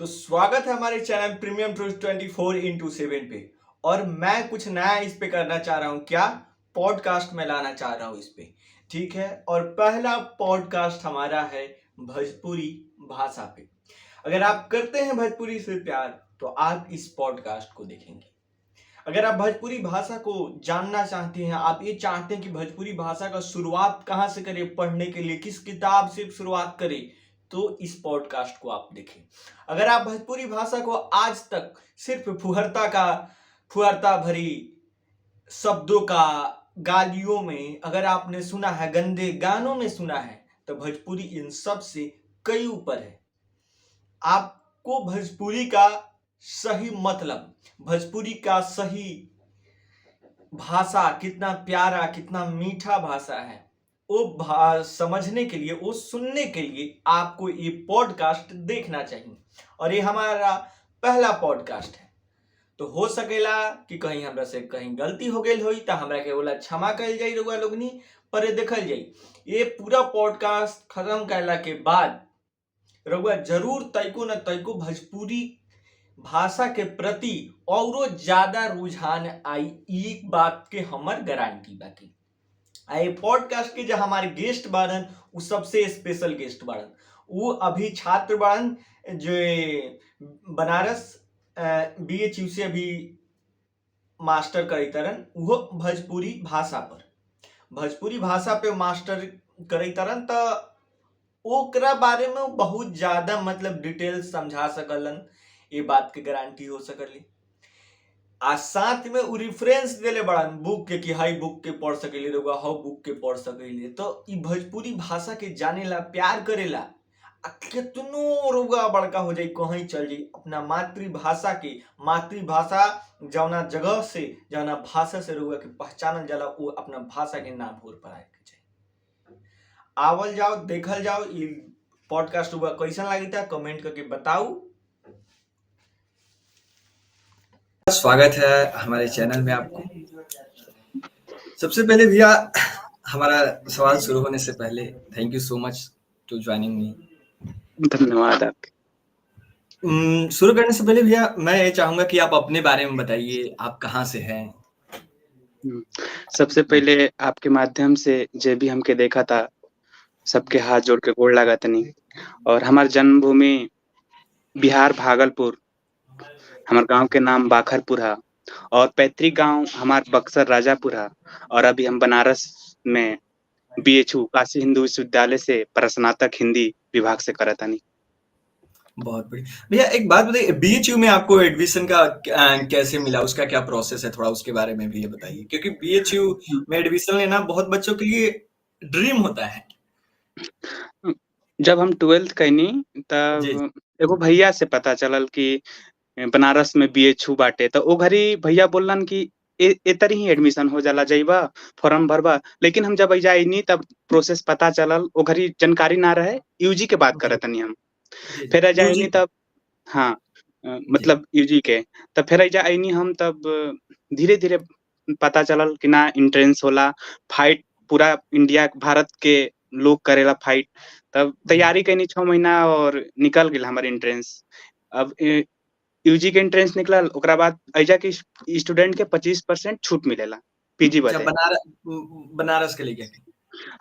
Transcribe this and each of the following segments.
तो स्वागत है हमारे चैनल प्रीमियम ट्रूथ 24x7 पे। और मैं कुछ नया इस पे करना चाह रहा हूँ। क्या पॉडकास्ट में लाना चाह रहा हूँ इस पे। ठीक है, और पहला पॉडकास्ट हमारा है भोजपुरी भाषा पे। अगर आप करते हैं भोजपुरी से प्यार तो आप इस पॉडकास्ट को देखेंगे। अगर आप भोजपुरी भाषा को जानना चाहते हैं, आप ये चाहते हैं कि भोजपुरी भाषा का शुरुआत कहाँ से करें, पढ़ने के लिए किस किताब से शुरुआत करें, तो इस पॉडकास्ट को आप देखें। अगर आप भोजपुरी भाषा को आज तक सिर्फ फुहरता भरी शब्दों का गालियों में अगर आपने सुना है, गंदे गानों में सुना है, तो भोजपुरी इन सब से कई ऊपर है। आपको भोजपुरी का सही मतलब, भोजपुरी का सही भाषा कितना प्यारा, कितना मीठा भाषा है, वो समझने के लिए, वो सुनने के लिए आपको ये पॉडकास्ट देखना चाहिए। और ये हमारा पहला पॉडकास्ट है, तो हो सकेला कि कहीं हमरा से कहीं गलती हो गई होई तो हमरा के बोला क्षमा कल जाई रउआ लोगनी। पर ये देखल जाई, ये पूरा पॉडकास्ट खत्म करला के बाद रउआ जरूर तैको न तैको भोजपुरी भाषा के प्रति औरो ज्यादा रुझान आई। एक बात के हमर गारंटी बाकी आई पॉडकास्ट के जो हमारे गेस्ट बाड़न उ सबसे स्पेशल गेस्ट बाड़न। वो अभी छात्र बाड़न जो बनारस BHU से अभी मास्टर करीतरन, वो भोजपुरी भाषा पे मास्टर करीतरन। तो ओकरा बारे में बहुत ज्यादा मतलब डिटेल समझा सकलन, ये बात के गारंटी हो सकली। आ साथ में उ रेफरेंस देले बड़न बुक के कि हाई बुक के पढ़ सकेले रउआ, हाउ बुक के पढ़ सकेले। तो इ भोजपुरी भाषा के जानेला, प्यार करेला। आ कितनो रउआ बड़का हो जाई, कहीं चल जाई, अपना मातृभाषा जौना जगह से, जौना भाषा से रउआ के पहचानल जाला, वो अपना भाषा के ना भूल पाए के चाहिए। आवल जाओ, देखल जाओ इ पॉडकास्ट रउआ कैसन लगी था, कमेंट करके बताऊ। स्वागत है हमारे चैनल में आपको। सबसे पहले भैया, हमारा सवाल शुरू होने से पहले thank you so much to joining me. धन्यवाद आपके। शुरू करने से पहले भैया मैं ये चाहूंगा कि आप अपने बारे में बताइए, आप कहाँ से हैं। सबसे पहले आपके माध्यम से जे भी हमके देखा था, सबके हाथ जोड़ के गोड़ लगा तनी। और हमार जन्मभूमि बिहार भागलपुर, हमार गांव के नाम बाखरपुर है, और पैतृक गांव हमार बक्सर राजापुर है। और अभी हम बनारस में BHU काशी हिंदू विश्वविद्यालय से स्नातक हिंदी विभाग से करत हनी। बहुत बढ़िया भैया, एक बात बताइए, BHU में आपको एडमिशन का कैसे मिला, उसका क्या प्रोसेस है, थोड़ा उसके बारे में भी बताइए। क्योंकि BHU में एडमिशन लेना बहुत बच्चों के लिए ड्रीम होता है। जब हम 12th कैनी तब एगो भैया से पता चलल कि बनारस में BHU बाटे, तो ओ घरी भैया बोलन कि ए तरी ही एडमिशन हो जाला, जाइबा फॉर्म भरबा। लेकिन हम जब जाइनी तब प्रोसेस पता चलल, ओ घरी जानकारी ना रहे। UG के बात करत हनी हम। फिर जाइनी तब हाँ मतलब UG के, तब फिर जाइनी हम, तब धीरे धीरे पता चलल कि ना एंट्रेंस होला, फाइट पूरा इंडिया भारत के लोग करेला फाइट। तब तैयारी कैनी 6 महीना और निकल गेल हमारे एंट्रेंस। अब UG के एंट्रेंस निकलल, ओकरा बाद ऐजा के स्टूडेंट के 25% छूट मिलेला PG बदे। बनारस के लिए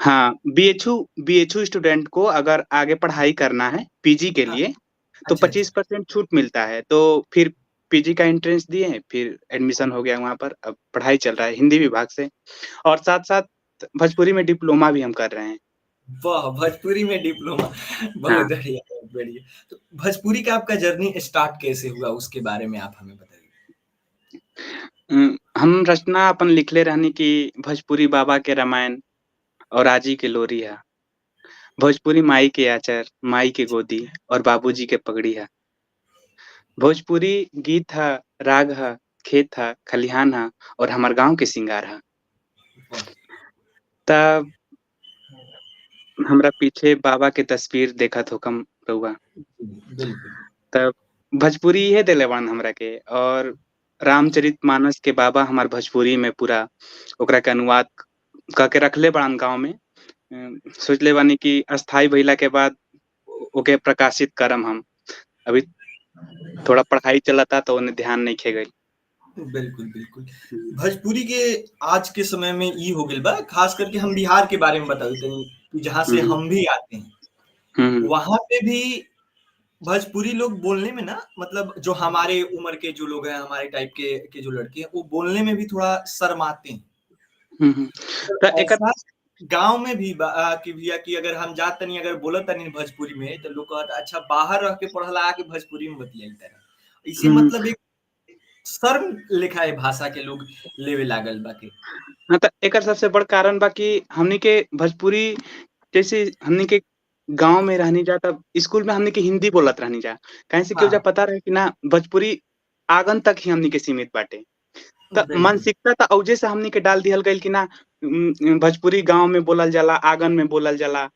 हाँ, BHU स्टूडेंट को अगर आगे पढ़ाई करना है PG के लिए, तो 25% छूट मिलता है। तो फिर PG का एंट्रेंस दिए, फिर एडमिशन हो गया वहाँ पर। अब पढ़ाई चल रहा है हिंदी विभाग से, और साथ साथ भोजपुरी में डिप्लोमा भी हम कर रहे हैं। वाह, भोजपुरी में डिप्लोमा, बहुत बढ़िया, बहुत बढ़िया। तो भोजपुरी का आपका जर्नी स्टार्ट कैसे हुआ, उसके बारे में आप हमें बताइए। हम रचना अपन लिखले रहनी कि भोजपुरी बाबा के रामायण और आजी के लोरी है, भोजपुरी माई के आचर, माई के गोदी और बाबूजी के पगड़ी है। भोजपुरी गीत है, राग है, खेत है, खलिहान है, और हमार गांव के सिंगार है। तब हमरा पीछे बाबा के तस्वीर देखत होकम रउआ, तब भोजपुरी ये दिले बन हमरा के। और रामचरितमानस के बाबा हमार भोजपुरी में पूरा ओकरा के अनुवाद करके रखले बड़ान गांव में। सोचले बानी कि अस्थाई भइला के बाद ओके प्रकाशित करम हम। अभी थोड़ा पढ़ाई चलता तो उन्हें ध्यान नहीं खे गई। बिल्कुल बिल्कुल। भोजपुरी के आज के समय में ई हो गइल बा, खास करके हम बिहार के बारे में बताई तनी कि जहाँ से हम भी आते हैं, वहाँ पे भी भोजपुरी लोग बोलने में ना, मतलब जो हमारे उम्र के जो लोग हैं, हमारे टाइप के जो लड़के हैं, वो बोलने में भी थोड़ा शर्माते हैं। तो एक ऐसा गांव में भी कि भैया कि अगर हम जात तनी अगर बोलत तनी भोजपुरी में तो लोग कहत अच्छा बाहर रह के पढ़ला आके भोजपुरी में बतियाई तरह। इसे मतलब एक शर्म लेखा है भाषा के लोग लेवे लागल बाके। हाँ, तो एक सबसे बड़ कारण बा कि हमनी के भोजपुरी जैसे हमनी के गांव में रहनी जा, तब स्कूल में हमनी के हिंदी बोलत रहनी जा, कहीं से क्यों जा पता रहे कि ना भोजपुरी आगन तक ही हमनी के सीमित बाटे। तो मानसिकता तो औजे से हमनी के डाल दिहल गइल कि ना भोजपुरी गांव में बोलल जाला, आंगन में बोलल जाला।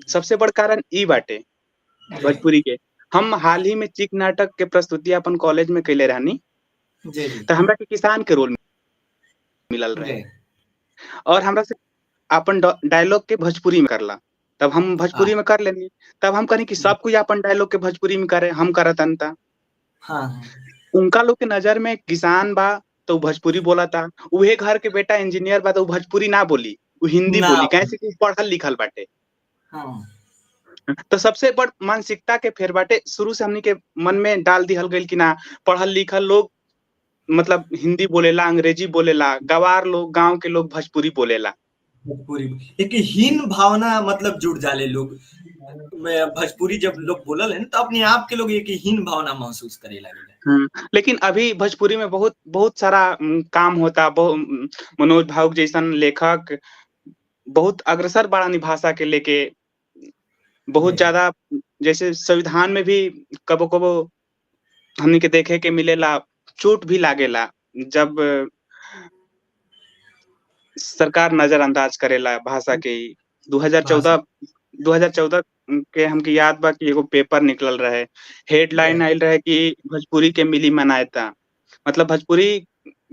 सबसे बड़ कारण ई बाटे भोजपुरी के। हम हाल ही में चिक नाटक के प्रस्तुति अपन कॉलेज में कैले रहनी, तो हमरा के किसान के रोल मिलल रहे और हमरा से अपन डायलॉग के भोजपुरी में करला। तब हम भोजपुरी में कर लेनी, तब हम कहीं कि सब कोई अपन डायलॉग के भोजपुरी में करे, हम करतन ता उनका लोग के नजर में किसान बा तो भोजपुरी बोला था, उहे घर के बेटा इंजीनियर बा तो भोजपुरी ना बोली, वो हिंदी बोली, कैसे कि पढ़ल लिखल बाटे। तो सबसे बड़ मानसिकता के फेर बाटे, शुरू से हमनी के मन में डाल दिहल गइल कि ना पढ़ल लिखल लोग मतलब हिंदी बोलेला, अंग्रेजी बोलेला, गवार लोग गांव के लोग भोजपुरी बोलेला। भोजपुरी एक हीन भावना मतलब जुड़ जाले लोग भोजपुरी जब लोग बोलल है तो अपने आप के लोग एक हीन भावना महसूस करे लगे। लेकिन अभी भोजपुरी में बहुत बहुत सारा काम होता, मनोज भावुक जैसन लेखक बहुत अग्रसर बाड़ा भाषा के लेके, बहुत ज्यादा जैसे संविधान में भी कबो कबो हमनी के देखे के मिलेला, चोट भी लागेला जब सरकार नजरअंदाज करेला भाषा के। 2014 के हमके याद बा कि एगो पेपर निकलल रहे, हेडलाइन आयल रहे कि भोजपुरी के मिली मनायता, मतलब भोजपुरी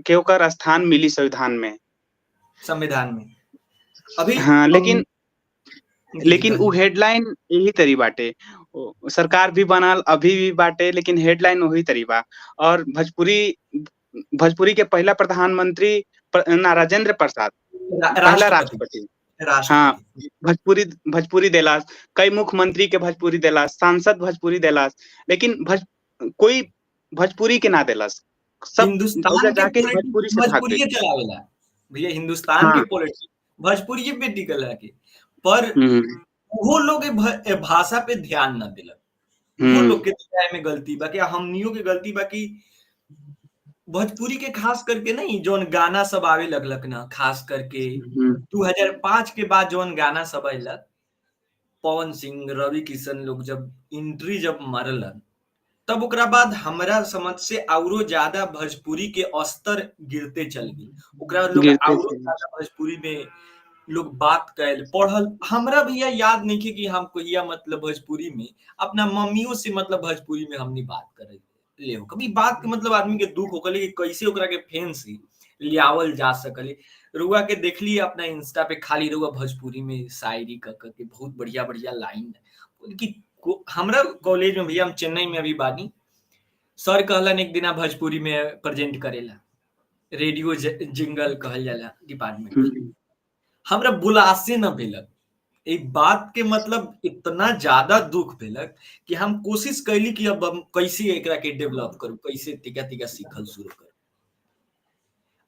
के ओकर स्थान मिली संविधान में, संविधान में अभी। हाँ, लेकिन वो हेडलाइन यही तरी बाटे, सरकार भी बनल अभी भी बाटे, लेकिन हेडलाइन वही तरी बा। और भोजपुरी के पहला प्रधानमंत्री राजेंद्र प्रसाद, पहला राष्ट्रपति, हाँ, भोजपुरी देलास, कई मुख्यमंत्री के भोजपुरी देलास, सांसद भोजपुरी देलास, लेकिन कोई भोजपुरी के ना देलास, सब हिंदुस्तान जाके भोजपुरी से भाग गए चलावेला भैया। हिंदुस्तान के पॉलिटिक्स भोजपुरी पे टिकल है, पर वो लोग भाषा पे ध्यान न दिलक। वो लोग के में गलती बा कि हमनियों के गलती बा कि भोजपुरी के खास करके नहीं जोन गाना सब आवे लगलक ना, खास करके 2005 के बाद जोन गाना सब आयलक, पवन सिंह, रवि किशन लोग जब एंट्री जब मारलन, तब ओकरा बाद हमरा समझ से औरो ज्यादा भोजपुरी के स्तर गिरते चल गई। ओकरा लोग औरो ज्यादा भोजपुरी में लोग बात कैल पढ़ल। हमरा भैया याद नहीं कि हम कोई मतलब भोजपुरी में अपना मम्मियों से मतलब भोजपुरी में हमनी बात करे ले हो कभी बात के मतलब आदमी के दुख होकले कि कैसे ओकरा के फैन से लियावल जा सकले। रुआ के देख ली अपना इंस्टा पे खाली रुआ भोजपुरी में शायरी के बहुत बढ़िया बढ़िया लाइन कि हमरा कॉलेज में भैया हम चेन्नई में अभी बानी, सर कहलन एक दिना भोजपुरी में प्रेजेंट करेला, रेडियो जिंगल कहल जाला डिपार्टमेंट, हमरा बुलासे न भेलक। एक बात के मतलब इतना ज्यादा दुख भेलक कि हम कोशिश कैली कि अब हम कैसे एकरा के डेवलप करूं, कैसे तिका तिका सीखल शुरू करूं।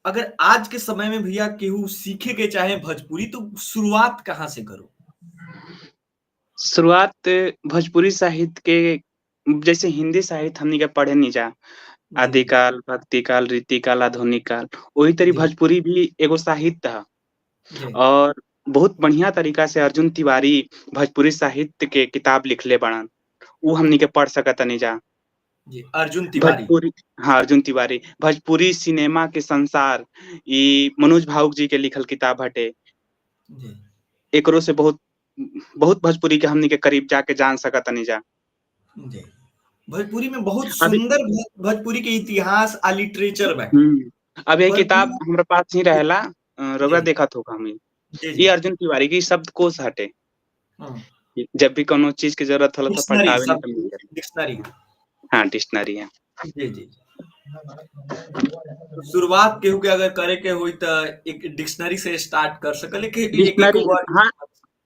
अगर आज के समय में भैया केहू सीखे के चाहे भोजपुरी तो शुरुआत कहाँ से करो? शुरुआत भोजपुरी साहित्य के, जैसे हिंदी साहित्य हमनी के पढ़े नहीं जा, आदिकाल, भक्तिकाल, रीतिकाल, आधुनिक काल, वही तरी भोजपुरी भी एगो साहित्य है। और बहुत बढ़िया तरीका से अर्जुन तिवारी भोजपुरी साहित्य के किताब लिखले बड़न, वो हमनी के पढ़ सकत नहीं जा। अर्जुन तिवारी, भोजपुरी, हाँ, अर्जुन तिवारी भोजपुरी सिनेमा के संसार, ये मनोज भावुक जी के लिखल किताब हटे। एकरो से बहुत बहुत भोजपुरी के हमनी के करीब जाके जान सकत नहीं जा। भोजपुरी में बहुत सुंदर भोजपुरी के इतिहास आ लिटरेचर बाटे। अब ये किताब हमारे पास ही रहेला, रउआ देखत होगा हमें, ये अर्जुन तिवारी की शब्दकोश हटे। जब भी कोनो चीज की जरूरत होला तो पलटावे नहीं, डिक्शनरी। हाँ डिक्शनरी है। जी जी। शुरुआत केहू के अगर करे के हुई तो एक डिक्शनरी से स्टार्ट कर सकले कि एक एक डिक्शनरी वर्ड। हाँ,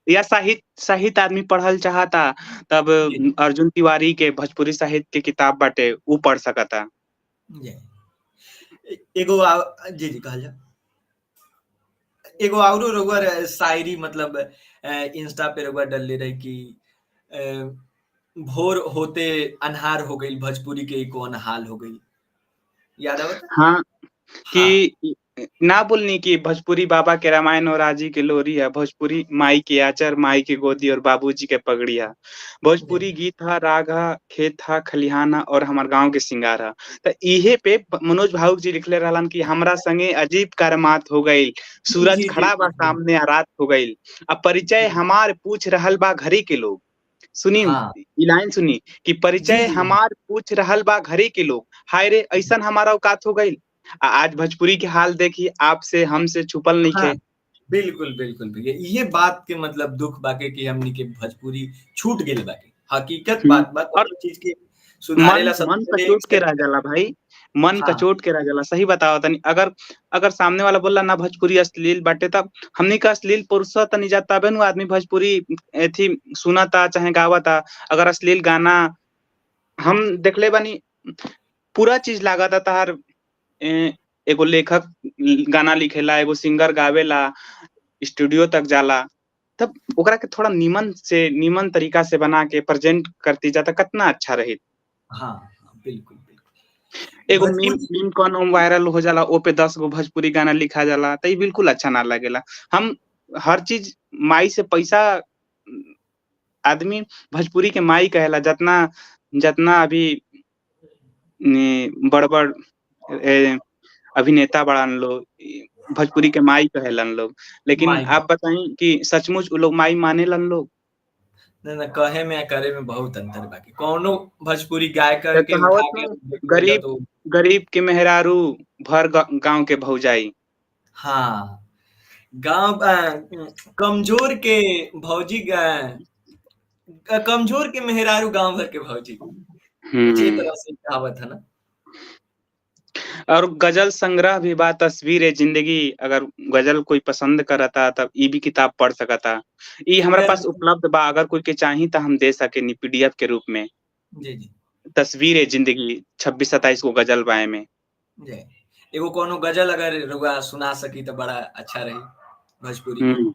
या साहित्य आदमी पढ़ल चाहता तब जी अर्जुन तिवारी के भोजपुरी साहित्य के किताब बाटे उ पढ़ सकता। जी। एगो जी जी कहल जा। एगो औरो रउआ शायरी मतलब इंस्टा पे रउआ डलले रही कि अ, भोर होते अन्हार हो गई, भोजपुरी के कौन हाल हो गई, याद आवत? हाँ, हाँ कि ना बोलनी कि भोजपुरी बाबा के रामायण और आजी के लोरी है, भोजपुरी माई के आचर, माई की गोदी और बाबूजी के पगड़िया। जी भोजपुरी गीत हा, राग हा, खेत हा, खलिहान हा और हमार गाँव के सिंगार हा। त इहे पे मनोज भावुक जी लिखले रहलन कि हमरा संगे अजीब करामात हो गईल, सूरज जी जी खड़ा बा जी सामने आ रात हो गईल। अब परिचय जी। हमार पूछ रहल बा घरी के लोग। सुनी हाँ ई लाइन सुनी कि जी परिचय जी हमार पूछ रहल बा घरी के लोग, हाय रे ऐसन हमारा औकात हो गईल। आज भोजपुरी के हाल देखी आपसे हमसे छुपल हाँ। नइखे। बिल्कुल बिल्कुल भैया, ये बात के मतलब दुख बाके कि हमनी के भोजपुरी छूट गेल बाके, हकीकत बात बा। और कोनो चीज के सुधारेला मन सबसे पहले एक कचोट के रह तरीका। जाला भाई, मन हाँ कचोट के रह जाला। सही बतावत तनी अगर अगर सामने वाला बोलला ना भोजपुरी अश्लील बाटे तब हमनी का अश्लील पुरुषा तनी जा तबे नु आदमी भोजपुरी एथी सुनता चाहे गावता। अगर अश्लील गाना हम देखले बानी पूरा चीज लागता तहार एगो लेखक गाना लिखेला, एगो सिंगर गावेला, स्टूडियो तक जाला, तब ओकरा के थोड़ा नीमन तरीका से बना के प्रेजेंट करती जा त कितना अच्छा रही। हाँ हाँ, बिल्कुल बिल्कुल एगो मीम भोजपुरी। मीम कौनो वायरल हो जाला, ओ पे 10 गो भोजपुरी गाना लिखा जाला, त ई बिल्कुल अच्छा ना लागेला। हम हर चीज माई से पैसा आदमी भोजपुरी के माई कहेला जितना जितना अभी बड़-बड़ ए अभिनेता बाड़न लोग भोजपुरी के माई कहेलन लोग। लेकिन माई आप बताई कि सचमुच उ लोग माई मानेलन लोग? ना कहे में आ करे में बहुत अंतर बाकी। कौनो भोजपुरी गायक त के कहावत उठा के में देखिएगा गरीब तो। गरीब के मेहरारू भर गाँव के भौजाई। हाँ, गाँव कमजोर के भौजी कमजोर के मेहरारू गाँव भर के भौजी। कुछ ये हुँ। तरह से कहावत है ना? और गज़ल संग्रह भी बा तस्वीर ज़िंदगी अगर गज़ल कोई पसंद करता तब ई भी किताब पढ़ सकता। ई हमरा जुगल। पास उपलब्ध बा अगर कोई के चाही त हम दे सकेनी पीडीएफ के रूप में। जी, जी, तस्वीर ज़िंदगी 26-27 गो गज़ल बा एमे। जी। एगो कोनो गज़ल अगर रउआ सुना सकी तो बड़ा अच्छा रही, भोजपुरी के। हुँ।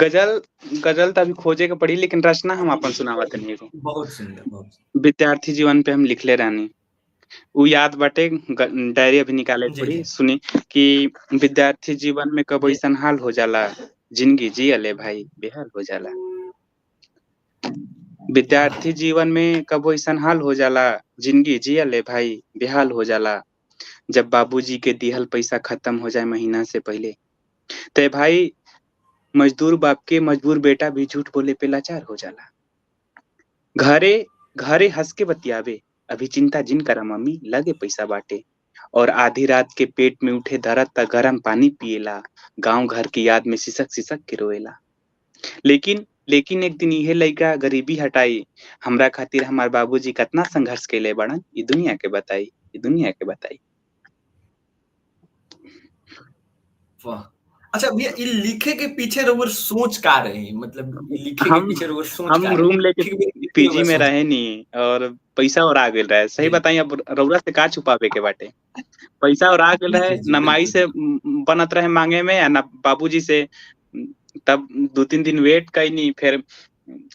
गज़ल गज़ल त अभी खोजे के पड़ी लेकिन रचना हम आपन सुनावत तनी एगो। बहुत सुंदर, बहुत विद्यार्थी जीवन पे हम लिखले रहनी। उ याद बाटे डायरी अभी निकाले के जी, पड़ी जी, सुनी कि विद्यार्थी जीवन में कबो जी। अइसन हाल हो जाला, जिंदगी जियले भाई बेहाल हो जाला। विद्यार्थी हाँ, जीवन में कबो अइसन हाल हो जाला, जिंदगी जियले भाई बेहाल हो जाला। जब बाबूजी के दिहल पैसा खत्म हो जाए महीना से पहले। ते भाई मजदूर बाप के मजबूर बेटा भी झूठ बोले पे लाचार हो जाला। घरे घरे हँस के बतियावे, अभी चिंता जिन करा मम्मी लगे पैसा बाटे। और आधी रात के पेट में उठे दर्द त गरम पानी पिएला, गाँव घर की याद में सिसक-सिसक के रोएला। लेकिन एक दिन इहे लइका गरीबी हटाई, हमरा खातिर हमार बाबूजी कतना संघर्ष कइले बाड़न, ई दुनिया के बताई, ई दुनिया के बताई। वाह! अच्छा भैया ये लिखे के पीछे रउआ सोच का रही? मतलब ये लिखे के हम पीछे रउआ सोच का हम रही? रूम लेके लिखे के पीछे पीजी रउआ में सोच। रहे नी और पैसा ओरा गेल रहे। सही जी, बताई अब रउरा से का छुपावे के बाटे? पैसा ओरा गेल जी, रहे, जी, जी, ना माई बिल्कुल, से बिल्कुल। बनत रहे माँगे में, ना बाबूजी से। तब 2-3 दिन वेट कइनी फिर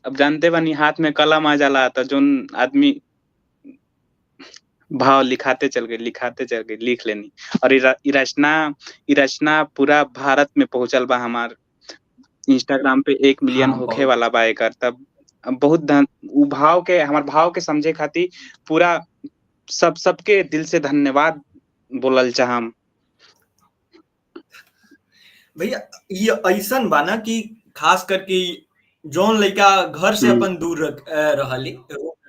अब जानते बानी हाथ में कलम आ जाला त जोन आदमी भाव लिखाते चल गई, लिख लेनी। और ई रचना पूरा भारत में पहुँचल बा हमार। इंस्टाग्राम पे 1 मिलियन हाँ, होखे बहुत। वाला बा एकर तब बहुत उ भाव के हमार भाव के समझे खातिर पूरा सबके दिल से धन्यवाद बोलल चाहम। भैया ये ऐसन बा ना कि खास करके जौन लइका घर से हुँ, अपन दूर रहली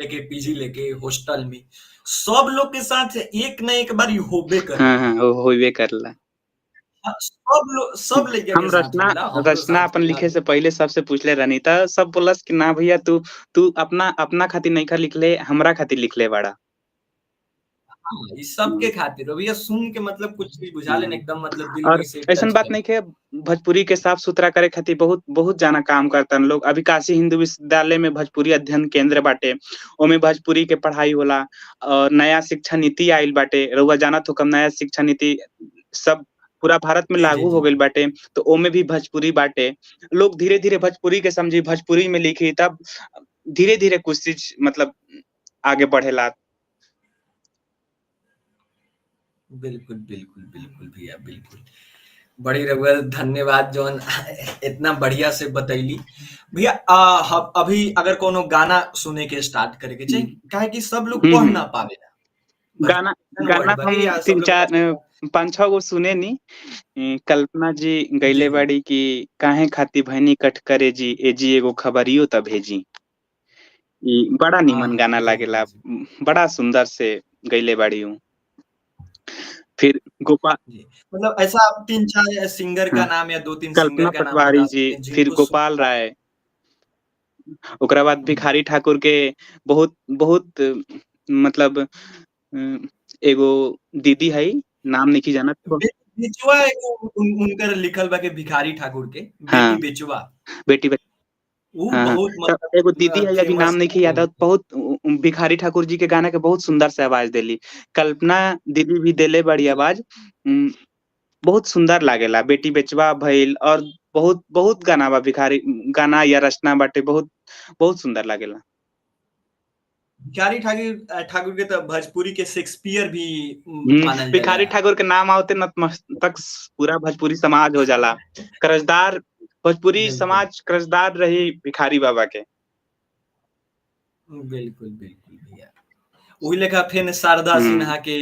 लेके, पीजी लेके, हॉस्टल में, सब लोग के साथ एक ना एक बार होबे हाँ करला। हाँ होइबे करला। हाँ, सब लड़का के हम साथ रचना होला, हमरो रचना साथ अपन होला। लिखे से पहले सबसे पूछले रहनी त सब बोलस कि ना भैया तू तू अपना अपना खातिर नइखा लिखले, हमरा खातिर लिखले बाड़ा। हाँ, ई सबके खातिर भैया, सुन के मतलब कुछ भी बुझा लेना, एकदम मतलब दिल और में से ऐसन टच बात कर। नइखे, भोजपुरी के साफ-सुथरा करे खातिर बहुत बहुत जना काम करतन लोग। अभी काशी हिंदू विश्वविद्यालय में भोजपुरी अध्ययन केंद्र बाटे, ओमे भोजपुरी के पढ़ाई होला और नया शिक्षा नीति आइल बाटे। रउआ जानत होखम नया शिक्षा नीति सब पूरा भारत में जी, जी, लागू हो जी, गइल जी। बाटे, तो ओमे भी भोजपुरी बाटे। लोग धीरे-धीरे भोजपुरी के समझी, भोजपुरी में लिखी, तब धीरे-धीरे कुछ चीज़ मतलब आगे बढ़ेला। बिल्कुल, बिल्कुल, बिल्कुल भैया, बिल्कुल। बड़ी रउआ धन्यवाद जौन इतना बढ़िया से बतैली। भैया हम अभी अगर कोनो गाना सुने के स्टार्ट करे के चाही, हुँ। काहे कि सब लोग हुँ, पढ़ हुँ। ना पावेला। गाना भजन गाना वर्ड बाकी हम या सब लोग 3-4 5-6 गो सुने नी। कल्पना जी जी, गइले जी। बाड़ी कि काहे खातिर भइनी कठकरे जी, ए जी एगो खबरियो त भेजी। ई बड़ा निमन आहा! गाना जी, जी, लागेला। जी। बड़ा सुंदर से गइले बाड़ी उ। फिर गोपा जी, मतलब ऐसा आप 3-4 सिंगर का हाँ, नाम या 2-3 सिंगर कल्पना का नाम पटवारी बता जी, सकते हैं फिर जिनको सुन। गोपाल राय, ओकरा बाद हुँ। भिखारी ठाकुर के बहुत बहुत मतलब एगो दीदी हई, नाम नइखी जानत। बे बेचवा एगो उनकर लिखल बा के भिखारी ठाकुर के, बेटी हाँ, बेचवा। बेटी ऊ हाँ, हाँ। बहुत तब एगो मतलब दीदी है अभी नाम फेमस नइखे याद आवत, बहुत भिखारी ठाकुर जी के गाना के बहुत सुंदर से आवाज देली। कल्पना दीदी भी देले बड़ी जी, आवाज। बहुत सुंदर लागेला। बेटी बेचवा भइल और बहुत बहुत गाना बा भिखारी गाना या रचना बाटे बहुत बहुत सुंदर लागेला। भिखारी ठाकुर के तो भोजपुरी के शेक्सपियर भी मानल भिखारी जाला। ठाकुर के नाम आवते नतमस्तक पूरा भोजपुरी समाज हो जाला। कर्जदार भोजपुरी बिल्कुल। समाज कर्जदार रही भिखारी बाबा के। बिल्कुल, बिल्कुल भैया। ओही लेखा फेन शारदा हुँ। सिन्हा के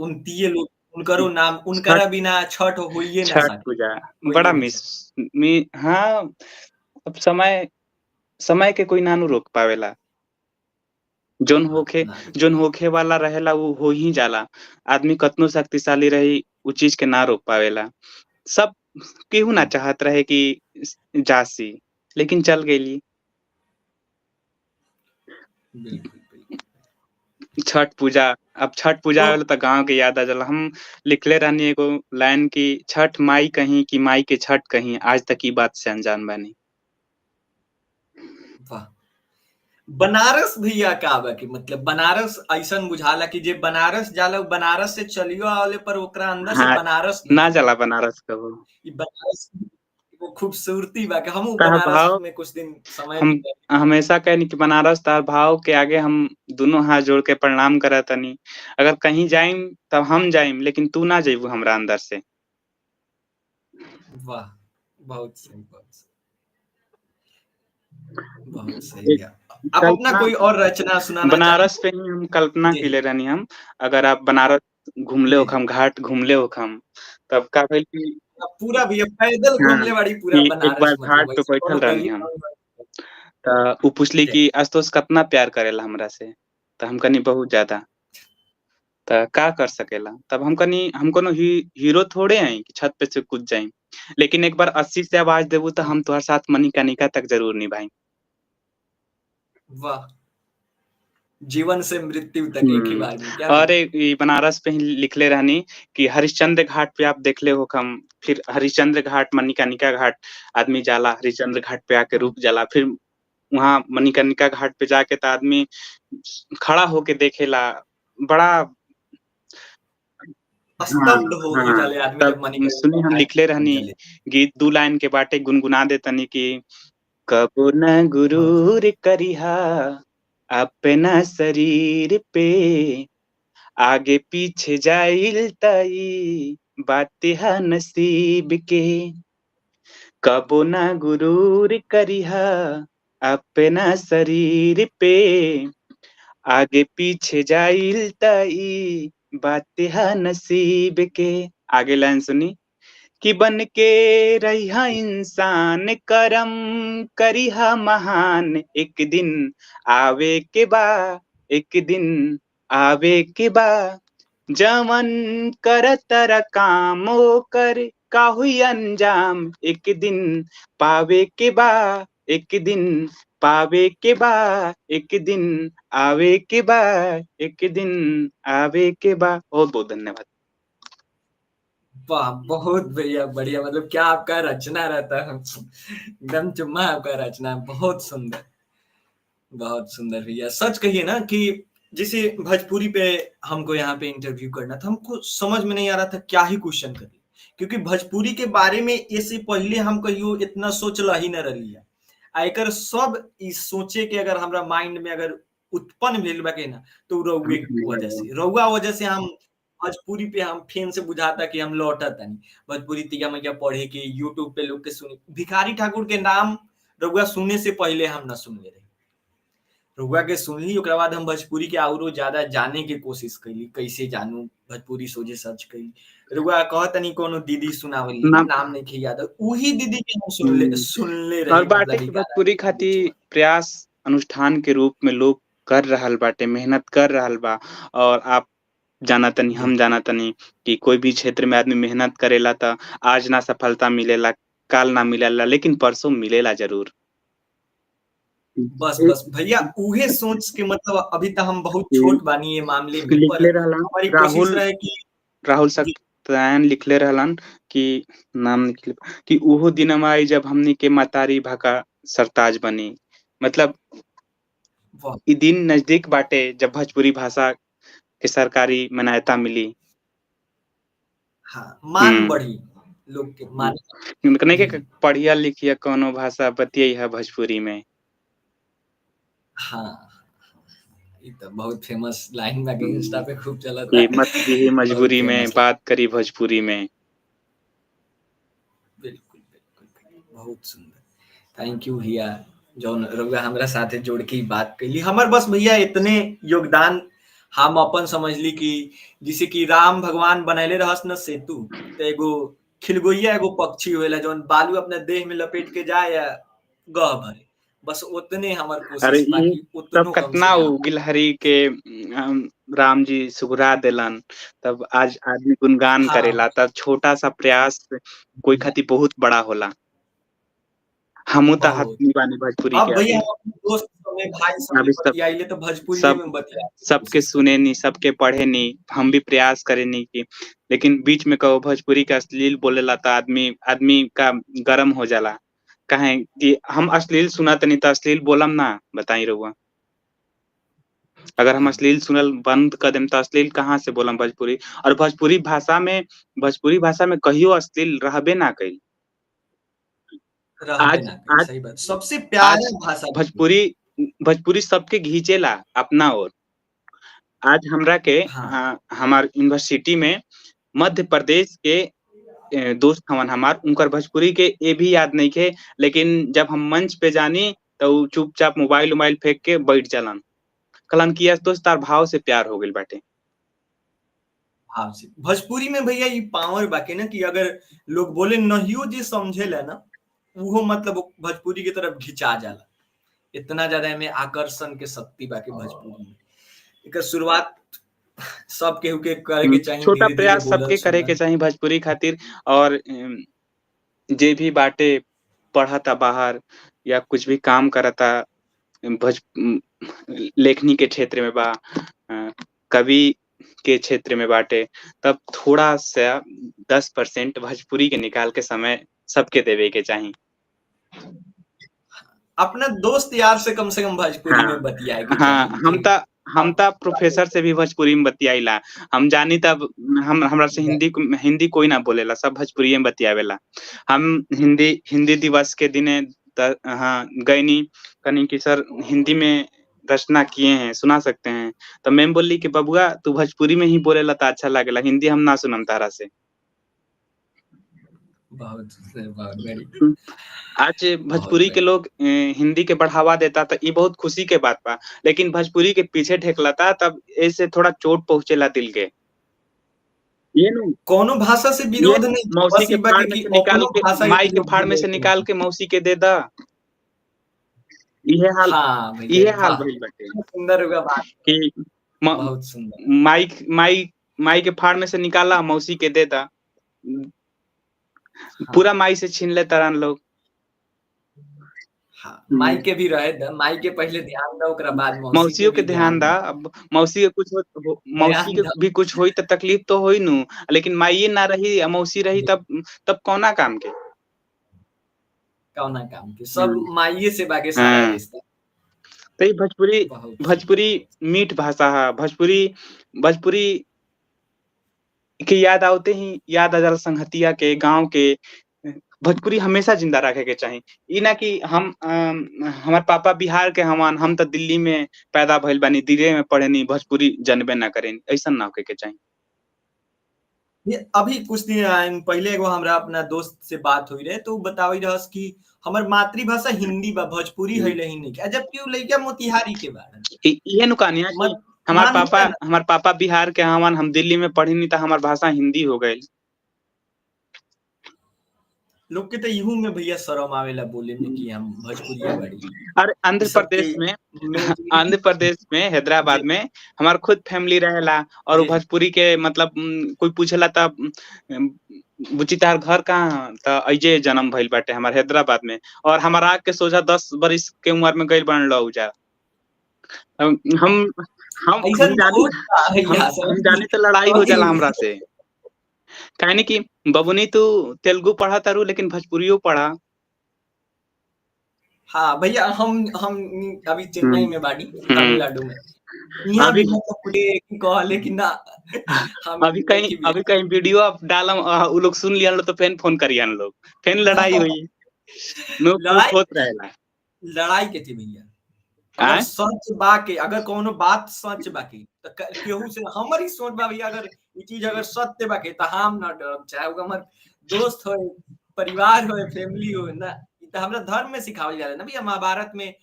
उनतीए लोग, उनकरो नाम, छठ उनकरा बिना छठ होइए ना छठ सके, पूजा होइए बड़ा ना मिस सके। मी हाँ, अब समय समय के कोई ना नु रोक पावेला। जोन ना, होखे ना रुक जोन पाई। होखे वाला रहेला उ हो ही जाला। आदमी कतनो शक्तिशाली रही, उ चीज़ के ना रोक पावेला। सब केहू ना बिल्कुल, चाहत रहे कि जासी, लेकिन चल गइली। बिल्कुल, बिल्कुल। छठ पूजा अब छठ पूजा तो आवेला त गाँव के याद आ जाला। हम लिखले रहनी एगो लाइन कि छठ माई कहीं कि माई के छठ कहीं, आज तक ई बात से अनजान बानी। वाह! बनारस भैया का बा कि मतलब बनारस ऐसन बुझाला कि जे बनारस जाला, उ बनारस से चलियो आवले पर ओकरा अंदर से हाँ, बनारस ना नइखे। जाला बनारस कबो। ई बनारस की एगो खूबसूरती बा कि हमहू ताहा बनारस भाव में कुछ दिन समय हम बिताई। हमेशा कहनी कि बनारस तार भाव के आगे हम दुनू हाथ जोड़ के प्रणाम करतानी। अगर कहीं जाइम तब हम जाइम, लेकिन तू ना जइबू हमरा अंदर से। वाह! बहुत सही, बहुत सही। बहुत सही एक भैया। आप अपना कल्पना कोई और रचना सुनाना बनारस चाहेंगे? पे ही हम कल्पना जी, कइले जी। रहनी हम। अगर आप बनारस घूमले जी, जी। होखम, घाट घूमले होखम, तब का भइल कि अब पूरा भैया पैदल हाँ, घूमले बाड़ी पूरा कि एक बार बनारस, घाट मतलब पे ऐसे बैठल कोनो रहनी गली हम। गाँव। त उ पूछली जी। कि आशुतोष कतना प्यार करेला हमरा से? त हम कहनी बहुत ज़्यादा। त का कर सकेला? तब हम कहनी हम कोनो हीरो थोड़े हई कि छत पे से कूद जाई। लेकिन एक बार 80 से आवाज़ देबू त हम तोहर साथ मनी-कनिका तक ज़रूर निभाई। वाह! जीवन से मृत्यु तक एक ही हुँ। बार में, क्या और मित्र? ई बनारस पे ही लिखले रहनी कि हरिश्चंद्र घाट पे आप देखले होखम, फिर हरिश्चंद्र घाट, मणिकर्णिका घाट आदमी जाला, हरिश्चंद्र घाट पे आके हुँ। रुक जाला। फिर वहाँ मणिकर्णिका घाट पे जाके त आदमी खड़ा होके देखेला। बड़ा हाँ, स्तब्ध हो हाँ। जाले आदमी तब जब मणिकर्णिका सुनी हम घाट लिखले पहुँच रहनी जाले। गीत 2 लाइन के बाटे गुनगुना देतनी कि कबो न बहुत गुरूर करिहा अपना शरीर पे, आगे पीछे जाइल त ई बात ह नसीब के। कबो ना गुरूर करिहा अपना शरीर पे, आगे पीछे जाइल त ई बात ह नसीब के। आगे लाइन सुनी कि बन के रहिहा इंसान करम करिहा महान एक दिन आवे के बा एक दिन आवे के बा जवन करतर काम ओकर का हुई अंजाम एक दिन पावे के बा एक दिन पावे के बा एक दिन आवे के बा एक दिन आवे के बा। बहुत बहुत धन्यवाद। वाह, बहुत बढ़िया बढ़िया, मतलब क्या आपका रचना रहता है, एकदम चुम्मा आपका रचना, बहुत सुंदर, बहुत सुंदर भैया। सच कहिए ना कि जैसे भोजपुरी पे हमको यहाँ पे इंटरव्यू करना था, हमको समझ में नहीं आ रहा था क्या ही क्वेश्चन करें, क्योंकि भोजपुरी के बारे में इससे पहले हम कहियो इतना सोचला ही न रही। एकर सब इस सोचे के अगर हमरा माइंड में अगर उत्पन्न भेल बा ना, तो रउए वजह से, रउआ वजह से हम भोजपुरी पे हम फेन से बुझाता कि हम लौटत नहीं भोजपुरी तिया मैया पढ़े के, यूट्यूब पे लोग के सुने। भिखारी ठाकुर के नाम रउआ सुने से पहले हम न सुनले रहे, रउआ के सुनली, ओकरा बाद हम भोजपुरी के औरो ज्यादा जाने के कोशिश कैली, कैसे जानू भोजपुरी सोझे सर्च कैली। रउआ कहतनी कोनो दीदी सुनावली, नाम नाम नहीं याद, उही दीदी के हम सुनले और रही, बाटे मतलब की ई गाना भोजपुरी खातिर प्रयास अनुष्ठान के रूप में लोग कर रहल बाटे, मेहनत कर रहल बा। और आप जाना तनी, हम जाना तनी कि कोई भी क्षेत्र में आदमी मेहनत करेला त आज ना सफलता मिलेला, काल ना मिलेला, लेकिन परसों मिलेला जरूर। बस बस भैया, उहे सोच के मतलब अभी तक हम बहुत छोट बानी ये मामले में, पर लिखले रहलन हमारी कोशिश राहुल रहे कि राहुल जी, सत्यायन लिखले रहलन कि नाम लिखले कि उहो दिनमा आई जब हमनी के मतारी भाका सरताज बनी। मतलब वाह, ई दिन नजदीक बाटे जब भोजपुरी भाषा के सरकारी मान्यता मिली। हाँ, मान हुँ। बढ़ी, लोग के मान, नइखे जी, पढ़िया लिखिया कौनो भाषा बतियैहा भोजपुरी में। हाँ, ये तो बहुत फेमस लाइन में इंस्टा हुँ। पे खूब चलत कि है, मत दिही बहुत मजबूरी में, फेमस लाइन, बात करी भोजपुरी में। बिल्कुल बिल्कुल, बहुत सुंदर। थैंक यू भैया, जौन रउआ हमरा साथे जोड़ के ई बात कैली। हमर बस भैया इतने योगदान हम अपन समझली कि जैसे कि राम भगवान बनैले रहस न सेतु, त एगो खिलगोइया एगो पक्षी होएला जौन बालू अपने देह में लपेट के जाए या गह भरे, बस उतने हमर अरे कोशिश बा ई कि सब उतनो कम से कतना उ हम, गिलहरी के राम जी सुघरा देलन, तब आज आदमी गुणगान हाँ, करेला, तब छोटा-सा प्रयास कोई खातिर बहुत बड़ा होला। हमहू त बहुत। आदमी बानी भोजपुरी अब के भैया आदमी। हम अपने दोस्त संगे, भाई संगे अभी सब बतियाइले तो भोजपुरिये सब में बतियाए के सबके कोशिश करी। सुनेनी, सबके पढ़ेनी, हम भी प्रयास करेनी कि लेकिन बीच में कबो भोजपुरी के अश्लील बोलेला त आदमी आदमी का गरम हो जाला। काहे कि हम अश्लील सुनतानी त अश्लील बोलम ना, बताई रउआ। अगर हम हाँ, अश्लील सुनल बंद कर देम त अश्लील कहाँ से बोलम भोजपुरी। और भोजपुरी भाषा में कहियो अश्लील रहबे ना कइल। रहबे आज ना करी, आज सही बात। सबसे आज प्यारा भाषा भी है। भोजपुरी भोजपुरी सबके घिंचेला अपना ओर। आज हमरा के हाँ, हमार यूनिवर्सिटी में मध्य प्रदेश के दोस्त हवन हमार, उनकर भोजपुरी के ए भी याद नइखे, लेकिन जब हम मंच पे जानी त उ चुपचाप मोबाइल-उबाइल फेंक के बैठ जालन। कहलन कि यस दोस्त तार भाव से प्यार हो गइल बाटे। भाव से। भोजपुरी में भैया ये पावर बाकी ना कि अगर लोग बोले नहियो जे समझेला ना, उहो मतलब भोजपुरी की तरफ घिंचा जाला। इतना ज्यादा एमे आकर्षण के शक्ति बाकी भोजपुरी में। एकर शुरुआत सब केहू के करे के चाही, छोटा धीरे-धीरे प्रयास बोलल सबके करे के सुनल। चाही भोजपुरी खातिर। और जे भी बाटे पढ़ता बाहर या कुछ भी काम करता भोज लेखनी के क्षेत्र में बा, कवि के क्षेत्र में बाटे, तब थोड़ा-सा 10% भोजपुरी के निकाल के समय सबके देवे के चाही। अपना दोस्त यार से कम भोजपुरी हाँ, में बतियाए के हाँ, चाही कि हम अब त प्रोफ़ेसर से भी भोजपुरी में बतियाइला। हम जानी तब हमरा से हिंदी कोई ना बोलेला, सब भोजपुरिये में बतियावेला। हम हिंदी हिंदी दिवस के दिने हाँ, गइनी, कहनी कि सर हिंदी में रचना किए हैं, सुना सकते हैं? तो मैम बोली कि बबुआ तू भोजपुरी में ही बोलेला त अच्छा लागेला, हिंदी हम ना सुनम तारा से। बहुत बड़ी, हुँ। आज बहुत भोजपुरी के बड़ी। लोग हिंदी के बढ़ावा देता त ई बहुत खुशी के बात बा। लेकिन भोजपुरी के पीछे ढकेलता तब एसे थोड़ा चोट पहुँचेला दिल के। ये नु कोनो भाषा से ये विरोध नु नहीं, मौसी बस के ई बा फाड़ कि में से निकाल अपनो के भाषा माई के के प्रयोग फाड़ में से विलोप निकाल होता। के मौसी के दे दा। इहे हाल हाँ भैया, इहे हाल वाह! भइल बाटे बहुत सुंदर होगा बात, कि म बहुत सुंदर। माई माई माई के फाड़ में से निकाला मौसी के दे दा। हाँ, पूरा माई से छीन ले तारन लोग। हाँ, माई के भी रहे द, माई के पहले ध्यान द, ओकरा बाद मौसी के मौसियों के भी ध्यान ध्यान दा। द। अब मौसी के कुछ मौसी ध्यान के द, भी कुछ होई त तकलीफ तो होई नु, लेकिन माईए ना रही या मौसी रही जी, तब कौना काम के। कौना काम के, सब हुँ, माईए से बाके सारा हाँ। रिश्ता। त ई भोजपुरी बहुत सुंदर। भोजपुरी मीठ भाषा है। भोजपुरी भोजपुरी के याद आवते ही याद आ जाला संगहतिया के, गाँव के। भोजपुरी हमेशा ज़िंदा रखे के चाही। ई ना कि हमार पापा बिहार के हवन, हम त दिल्ली में पैदा भइल बानी, दिल्लीए में पढ़ेनी, भोजपुरी जानबे ना करेनी, ऐसन ना होखे के चाही। ये अभी कुछ दिन पहले एगो हमरा अपना दोस्त से बात हुई रहे, तो उ बतावई रहस कि हमर मातृभाषा हिंदी बा, भोजपुरी हुँ। हइले ही नइखे। जबकि उ लइका मोतिहारी के बाड़न। इहे नु कहानी है कि मत मानिला ना, हमार पापा बिहार के हवन, हम दिल्ली में पढ़ीनी त हमार भाषा हिंदी हो गइल। लोग के त इहू में भैया शरम आवेला बोले में कि हम भोजपुरिया बाड़ी। और इ सबके आंध्र मेंटली प्रदेश में, हैदराबाद जी, में हमार खुद फैमिली रहेला और उ जी, जी। भोजपुरी के मतलब कोई पूछेला त बुच्ची तहार घर कहाँ ह? त अइजे जन्म भइल बाटे हमार हैदराबाद में, और हमार आँख के सोझा 10 बरिस के उमर में गइल बाड़न लो ओइजा। हम हम हम ऐसन जानी बहुत बा भैया हम समझी जानी त लड़ाई हो जाला हमरा समझी से। काहे कि बबुनी तू तेलुगु पढ़ा तारू लेकिन भोजपुरियो पढ़ा। हाँ, भैया हम अभी हुँ, चेन्नई में बाड़ी, हुँ। तमिलनाडु में। यहाँ अभी भी मतलब पूरे कहले कि ना हम नइखे अभी बिहार कहीं वीडियो आप डालम उ लोग सुन लिहन लोग तो फेन फ़ोन करिहन लोग। फेन लड़ाई हुई। नोक झोंक लड़ाई होत रहेला। लड़ाई के थी भैया। अगर आँय? सच बा के, अगर कौनो बात सच बा के त केहू से हमर ही सोच बा भैया, अगर ई चीज़ अगर सत्य बा के त हम ना डरब, चाहे उ हमर दोस्त होए, परिवार होए, फैमिली होए ना। ई त हमरा धर्म में सिखावल जाला ना भैया। महाभारत में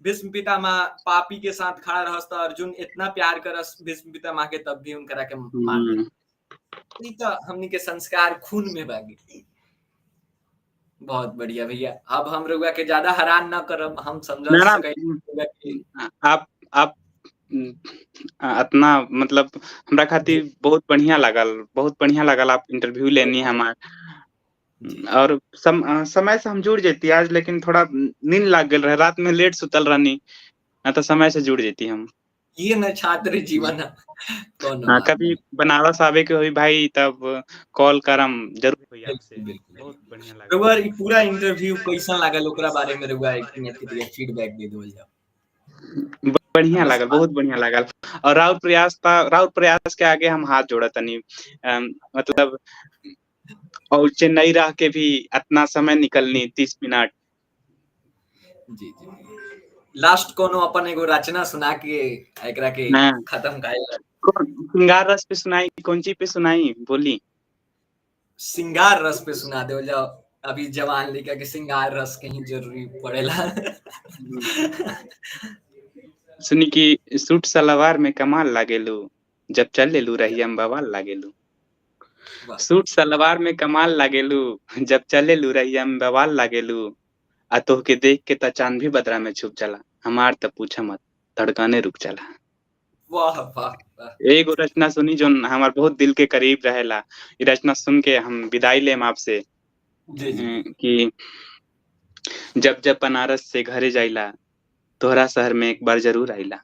भीष्म पितामह पापी के साथ खड़ा रहस त अर्जुन इतना प्यार करस भीष्म पितामह के, तब भी उनकरा के मार हुँ। देलस। ई त हमनी के संस्कार खून में बागे। बहुत बढ़िया भैया। अब हम रउआ के ज़्यादा हैरान ना करब, हम समझ ना, ना सकै रउआ के। आप उम, अतना मतलब हमरा जी, खातिर बहुत बढ़िया लागल आप इंटरव्यू लेनी हमार। जी, जी। और समय से हम जुड़ जैती आज, लेकिन थोड़ा नींद लाग गेल रहे, रात में लेट सुतल रहनी, ना तो समय से जुड़ जैती हम। ये न छात्र जीवन है, कोनो हाँ, बात कभी नहीं। बनारस आवे के होई भाई तब कॉल करम जरूर होई बिल्कुल, आपसे। बिल्कुल बहुत भैया। बढ़िया लागल। रउआ ई पूरा इंटरव्यू कैसन लागल ओकरा बारे में रउआ 1 मिनट के लिए फीडबैक दे देवल जाओ। बढ़िया हमरा लागल, सवाल बहुत बढ़िया लागल। और राउर प्रयास के आगे हम हाथ जोड़तानी। मतलब और चेन्नई रह के भी अतना समय निकलनी 30 मिनट। जी, जी। लास्ट कोनो अपन एगो रचना सुना के एकरा के हाँ, खत्म काइल। कौन श्रृंगार रस पे सुनाई, कौन ची पे सुनाई बोली? सिंगार रस पे सुना देवल जाओ। अभी जवान लइका के सिंगार रस के ही ज़रूरी पड़ेला। सुनी कि सूट सलवार में कमाल लागेलू, जब चलेलू रहिया में बवाल लागेलू। वाह! सूट सलवार में कमाल लागेलू, जब चलेलू रहिया में बवाल लागेलू। तोहके देख के त चाँद भी बदरा में छुप जाला, हमार त पूछा मत, धड़कने रुक जाला। वाह, वाह, वाह! एगो रचना सुनी जोन हमार बहुत दिल के करीब रहेला। ई रचना सुन के हम विदाई लेम आपसे जी, जी, भैया। कि जब जब बनारस से घरे जाइला, तोहरा शहर में एक बार ज़रूर आइला।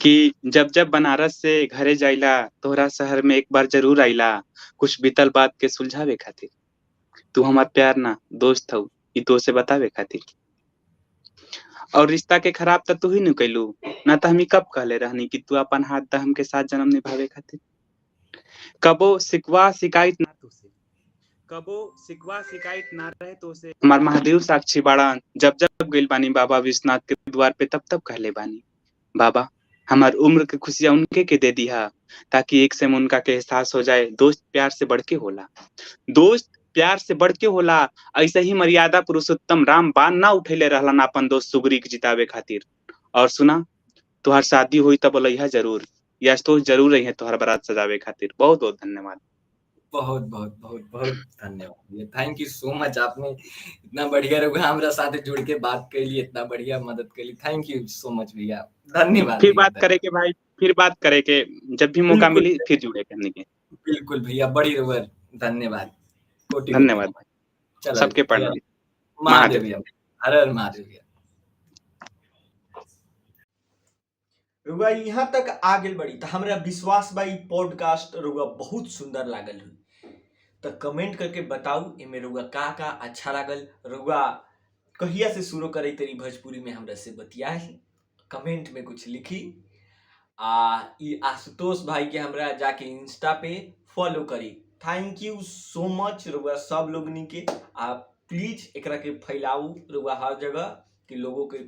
कि जब जब बनारस से घरे जाइला, तोहरा शहर में एक बार ज़रूर आइला, कुछ बीतल बात के सुलझावे खातिर। तू हमार प्यार ना दोस्त हऊ, ई तोहसे बतावे खातिर। और रिश्ता के खराब त तू ही नु कइलू, ना त हम ई कब कहले रहनी कि तू अपन हाथ दा हमके साथ जन्म निभावे खातिर। कबो शिकवा शिकायत ना तुसे, कबो शिकवा शिकायत ना रहे तोसे। हमार महादेव साक्षी बाड़न, जब जब गइल बानी बाबा विश्वनाथ के द्वार पे तब तब कहले बानी, बाबा हमार उम्र के खुशियाँ उनके के दे दिहा, ताकि एक समय उनका के एहसास हो जाए दोस्त प्यार से बढ़ के होला। दोस्त प्यार से बढ़ के होला। ऐसे ही मर्यादा पुरुषोत्तम राम बाण ना उठैले रहलन अपन दोस्त सुग्री के जितावे खातिर। और सुना, तोहार शादी होई त बोलैहा ज़रूर। या तो जरूर रही है तोहर बारात सजावे खातिर। बहुत बहुत धन्यवाद। बहुत बहुत बहुत बहुत धन्यवाद भैया, थैंक यू सो मच। आपने इतना बढ़िया रहुआ हमरा साथे जुड़ के बात कैली, इतना बढ़िया मदद कैली। थैंक यू सो मच भैया, धन्यवाद फिर भैया, बात करे के भाई, फिर बात करे के, जब भी मौका बिल्कुल मिली फिर जुड़े करने के। बिल्कुल भैया, बड़ी रहुआ धन्यवाद, कोटि कोटि धन्यवाद नमन। भाई, चलो सबके भैया, प्रणाम। महादेव महादेव। भैया, हर हर महादेव भैया। रुआ यहाँ तक आ गेल बड़ी तो हमरा विश्वास बा ई पॉडकास्ट रुआ बहुत सुंदर लागल हुई। तो कमेंट करके बताऊ इमे रुआ का अच्छा लागल, रुआ कहिया से शुरू करे तेरी भोजपुरी में हमरा से बतियाए, कमेंट में कुछ लिखी। ई आशुतोष भाई के हमरा जाके इंस्टा पे फॉलो करी। थैंक यू सो मच रुआ सब लोगनी के। आप प्लीज एकरा के फैलाऊ रुआ हर जगह कि लोगों के